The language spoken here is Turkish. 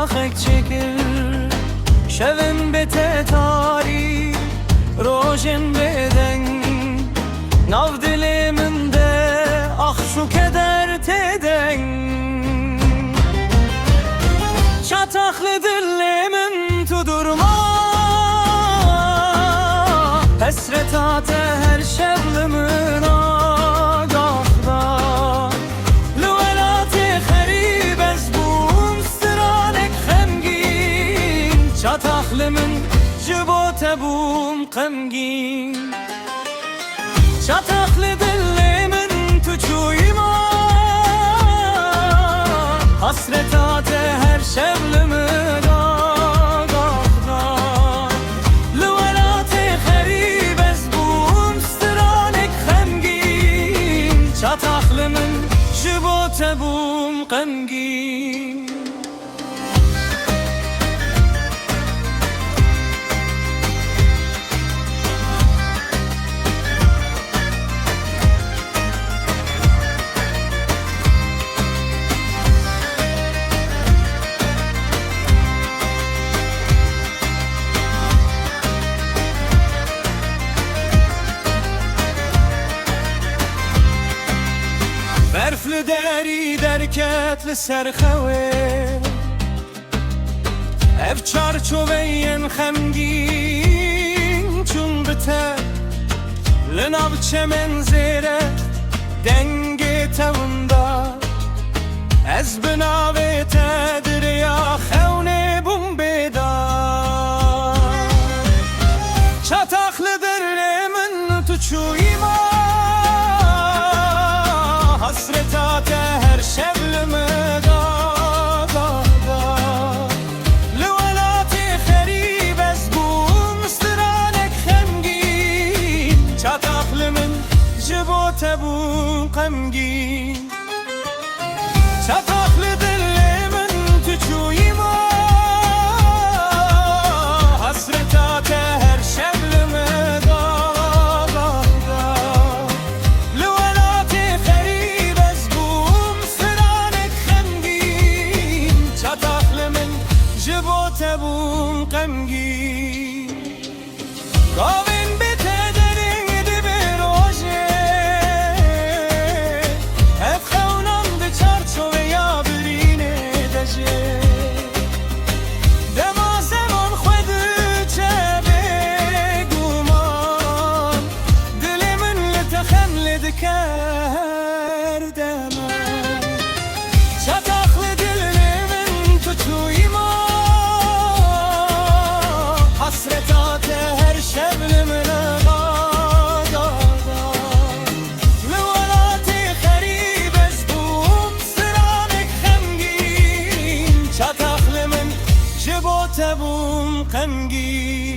خک چکر شون بته تاری روشن بدن ناو دل من ده آخشو کدر تدن çataklı dilimin tudurma Hasret ate her şevlimin agahda Lüvelati xerib ez bum stranek xemgin Çataklimin jibote bum qemgin Çataklı dilimin tuçuyma Hasret ate her şevlimin agahda Lüvelati xerib ez bum stranek xemgin Çataklimin jibote bum qemgin برفل دری درکت سرخوه اف چارچوبین خمگین چون بته لناو چمن زیره دنگ توندا از بناوه تدریا خونه بوم بیدا çataklı dilimin tuçuyma Hasret ate her şevlimi dağda Lüvelati xerib ez bum stranek xemgin Çataklimin jibote bum qemgin Çataklı dilimin tuçuyma Hasret ate her şevlimi bum qemgin Gavin bite derin dibi roje Hep xewnam di çarçove ya birine deje Dema zeman xwedi çebe guman Dilimin li texemli diker dema Çataklı dilimin tutuyma Hasret ate her şevlimin agahda Lüvelati xerib ez bum stranek xemgin Çataklimin jibote bum qemgin